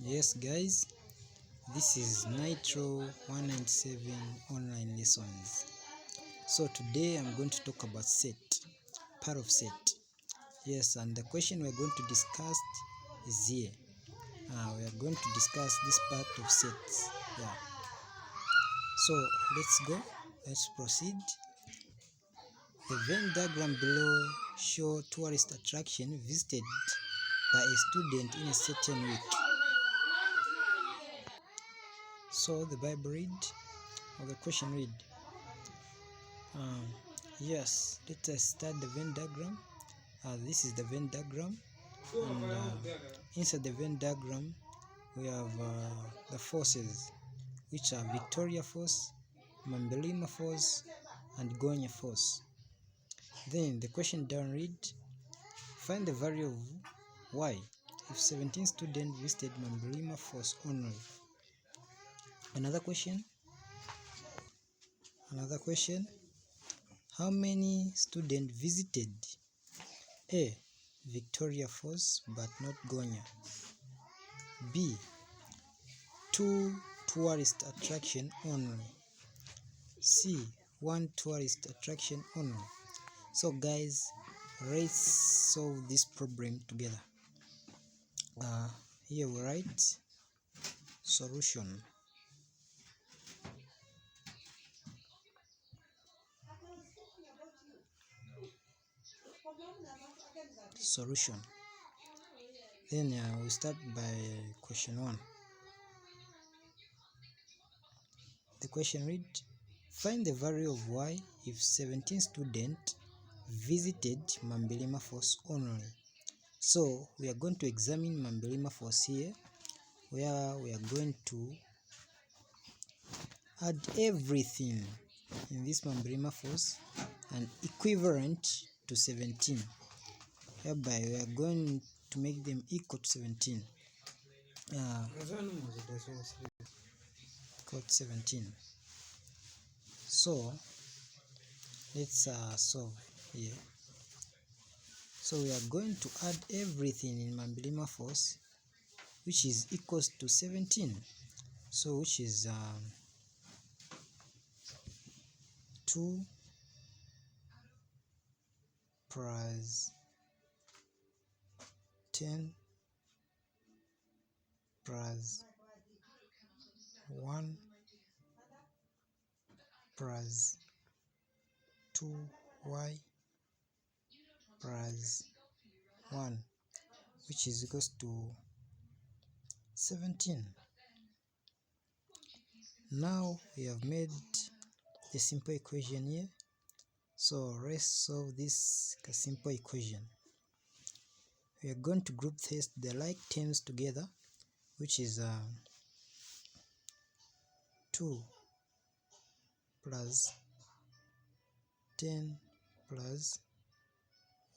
Yes guys, this is NITRO 197 online lessons. So today I'm going to talk about set, part of set. Yes, and the question we're going to discuss is here. We are going to discuss this part of sets. Yeah. So let's go. Let's proceed. The Venn diagram below shows tourist attraction visited by a student in a certain week. So the Bible read, or the question read. Yes, let us start the Venn diagram. This is the Venn diagram, and inside the Venn diagram we have the forces, which are Victoria force, Mambelima force, and Gonya force. Then the question down read, find the value of y if 17 students visited Mambelima force only. Another question, how many students visited A. Victoria force but not Gonya, B. 2 tourist attraction only, C. 1 tourist attraction only. So guys, let's solve this problem together. Here we write solution. Then we start by question 1. The question read, find the value of y if 17 students visited Mambelima force only. So we are going to examine Mambelima force here, where we are going to add everything in this Mambelima force and equivalent to 17, whereby we are going to make them equal to 17. Equal to 17. So let's solve here. So we are going to add everything in Mambelima force, which is equals to 17. So which is 2 plus 10 plus 1 plus 2y plus 1, which is equals to 17. Now we have made a simple equation here. So let's solve this simple equation. We are going to group first the like terms together, which is 2 plus 10 plus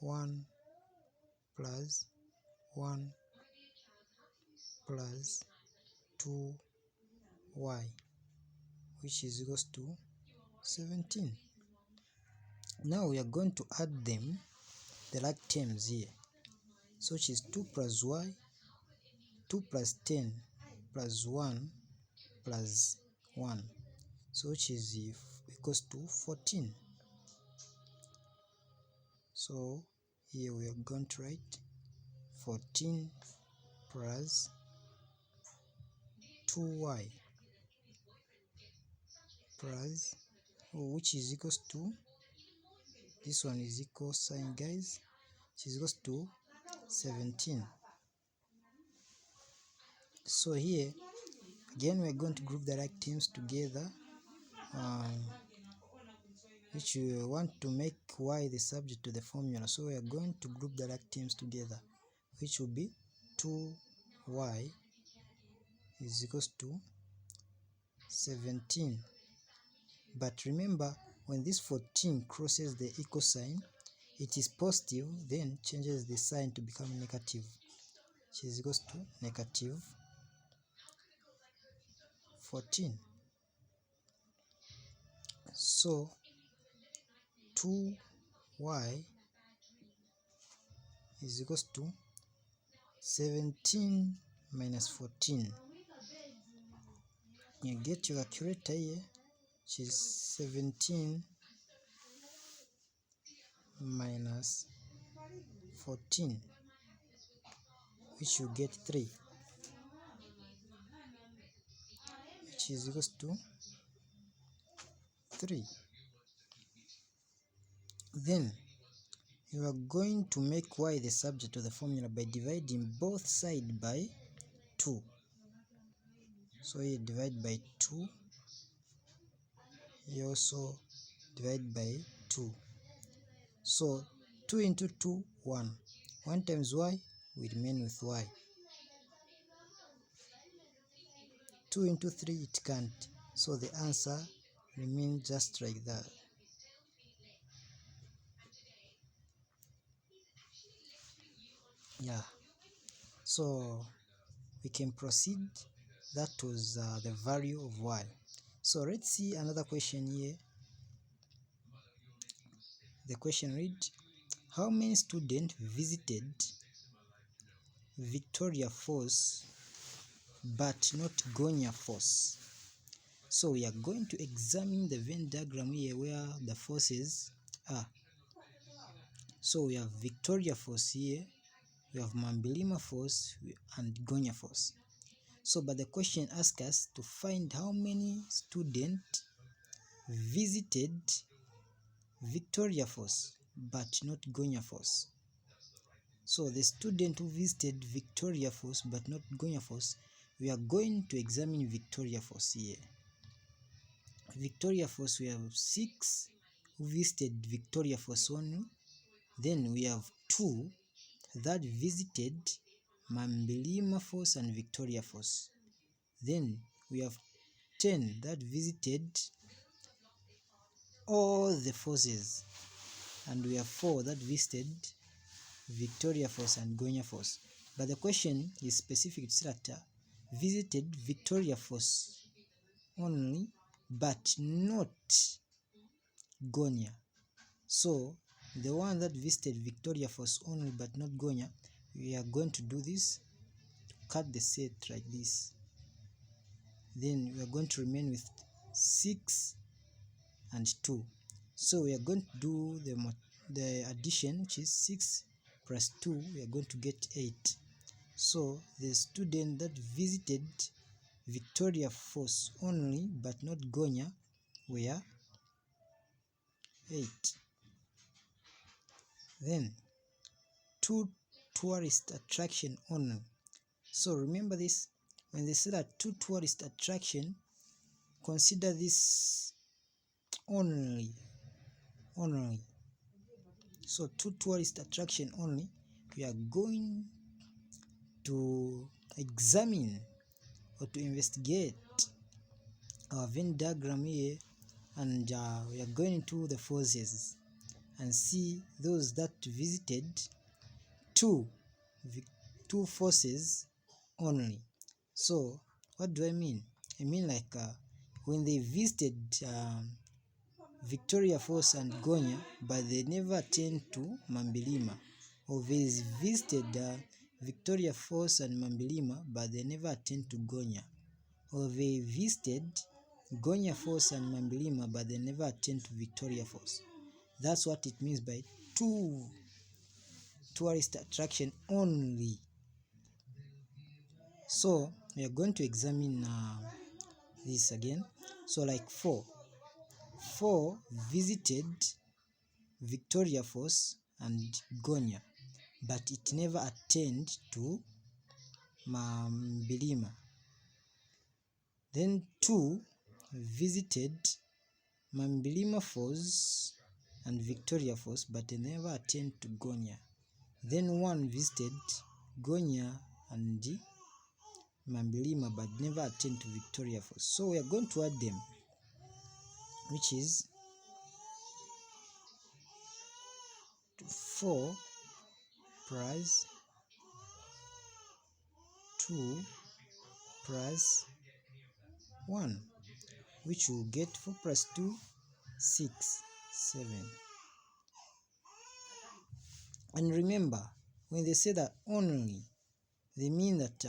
1 plus 1 plus 2y, which is equals to 17. Now we are going to add them, the like terms here. So which is 2 plus y, 2 plus 10 plus 1 plus 1. So which is equals to 14. So here we are going to write 14 plus 2y plus, which is equals to, this one is equal sign guys, which is equals to 17. So here again we are going to group the like terms together, which we want to make y the subject to the formula. So we are going to group the like terms together, which will be 2y is equals to 17. But remember, when this 14 crosses the equal sign, it is positive, then changes the sign to become negative, which is equals to negative 14. So 2y is equals to 17 minus 14. You get your calculator here, which is 17 minus 14, which you get 3, which is equals to 3. Then you are going to make y the subject of the formula by dividing both sides by 2. So you divide by 2, you also divide by 2. So 2 into 2, 1. 1 times y, we remain with y. 2 into 3, it can't. So the answer remains just like that. Yeah. So we can proceed. That was the value of y. So let's see another question here. The question reads, how many students visited Victoria Falls but not Gonya Falls? So we are going to examine the Venn diagram here where the forces are. So we have Victoria Falls here, we have Mambilima Falls and Gonya Falls. So but the question asks us to find how many students visited Victoria Falls but not Gonya Falls. So the student who visited Victoria Falls but not Gonya Falls, we are going to examine Victoria Falls here. Victoria Falls, we have 6 who visited Victoria Falls only. Then we have 2 that visited Mambilima Falls and Victoria Falls. Then we have 10 that visited all the forces, and we have 4 that visited Victoria Falls and Gonya Falls. But the question is specific to that visited Victoria Falls only but not Gonya. So the one that visited Victoria Falls only but not Gonya, we are going to do this, cut the set like this. Then we are going to remain with 6 and 2. So we are going to do the addition, which is 6 plus 2, we are going to get 8. So the student that visited Victoria Falls only but not Gonya were 8. Then 2 tourist attraction only. So remember this, when they say that 2 tourist attraction, consider this only. So 2 tourist attraction only, we are going to examine or to investigate our Venn diagram here, and we are going into the forces and see those that visited 2 forces only. So what do I mean? I mean like when they visited Victoria Falls and Gonya, but they never attend to Mambilima, or they visited Victoria Falls and Mambilima, but they never attend to Gonya, or they visited Gonya Falls and Mambilima, but they never attend to Victoria Falls. That's what it means by 2 tourist attraction only. So we are going to examine this again. So like 4 visited Victoria Falls and Gonya, but it never attended to Mambilima. Then 2 visited Mambilima Falls and Victoria Falls, but they never attended to Gonya. Then 1 visited Gonya and Mambilima, but never attended to Victoria Falls. So we are going to add them, which is 4 plus 2 plus 1, which will get 4 plus 2, 6, 7. And remember, when they say that only, they mean that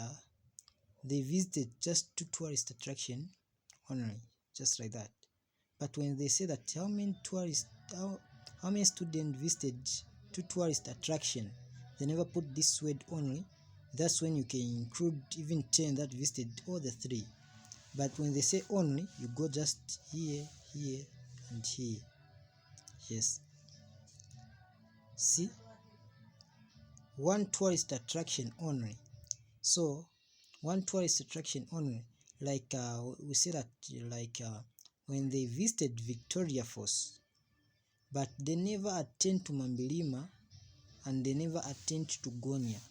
they visited just 2 tourist attraction only, just like that. But when they say that how many students visited 2 tourist attraction, they never put this word only. That's when you can include even 10 that visited all the 3. But when they say only, you go just here, here, and here. Yes. See? 1 tourist attraction only. So, 1 tourist attraction only. Like we say that when they visited Victoria Falls, but they never attend to Mambilima and they never attend to Gonya.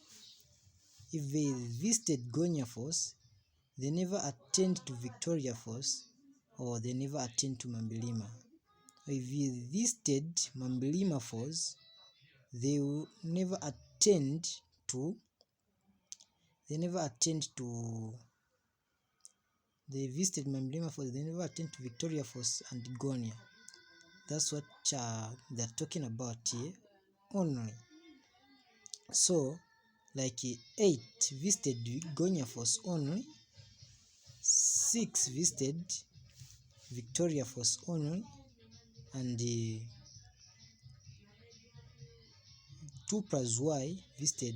If they visited Gonya Falls, they never attend to Victoria Falls, or they never attend to Mambilima. If they visited Mambilima Falls, they will never attend to they visited Mambilima Falls, they never attend to Victoria Falls and Gonya. That's what they're talking about here only. So, like 8 visited Gonya Falls only, 6 visited Victoria Falls only, and 2 plus Y visited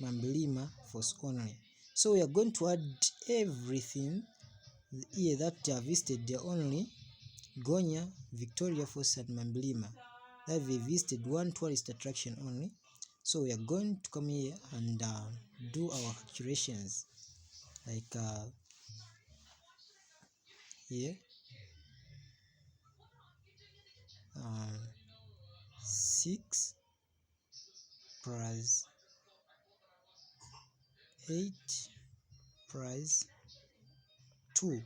Mambilima Falls only. So we are going to add everything here that are visited only Gonya, Victoria Falls, and Mambilima. That we visited 1 tourist attraction only. So we are going to come here and do our calculations. Like here, 6 plus 8 plus 2.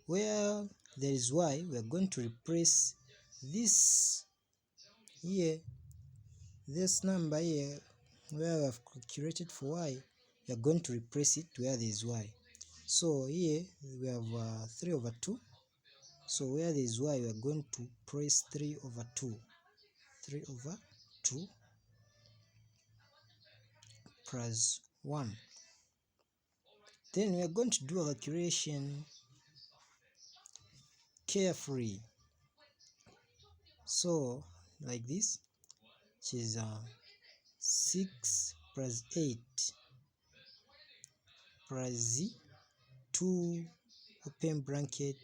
Where there is Y, we are going to replace this here, this number here, where we have calculated for Y, we are going to replace it where there is Y. So here we have 3 over 2. So where there is Y, we are going to place 3 over 2. 3 over 2 plus 1. Then we are going to do a calculation carefully. So like this, which is 6 plus 8 plus 2 open bracket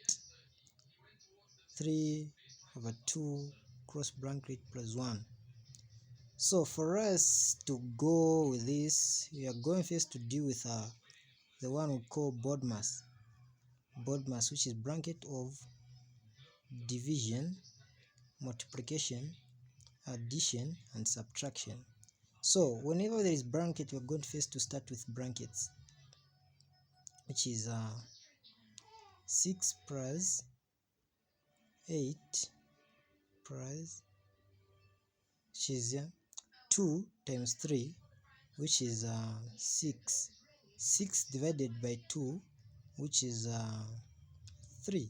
3 over 2 cross bracket plus 1. So for us to go with this, we are going first to deal with the one we call BODMAS, which is bracket of division, multiplication, addition, and subtraction. So whenever there is bracket, we're going first to start with brackets, which is 6 plus 8 plus, which is 2 times 3, which is 6. 6 divided by 2, which is 3.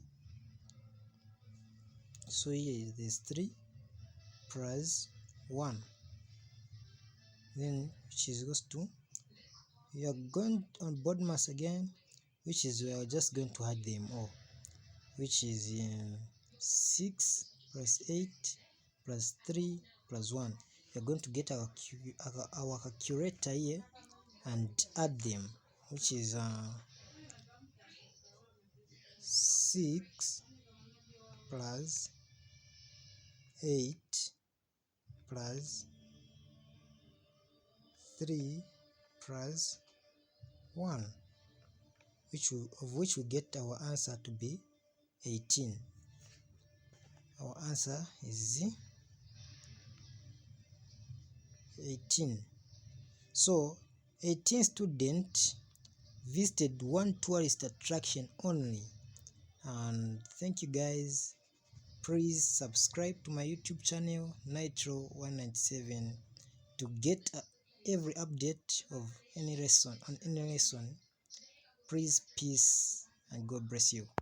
So here there's 3 plus 1. Then which is equals to, we are going on BODMAS again, which is we are just going to add them all, which is 6 plus 8 plus 3 plus 1. We are going to get our calculator here and add them, which is 6 plus 8 plus 3 plus 1, of which we get our answer to be 18. Our answer is 18. So 18 students visited 1 tourist attraction only. And thank you guys. Please subscribe to my YouTube channel NITRO 197 to get every update of any lesson. Please, peace, and God bless you.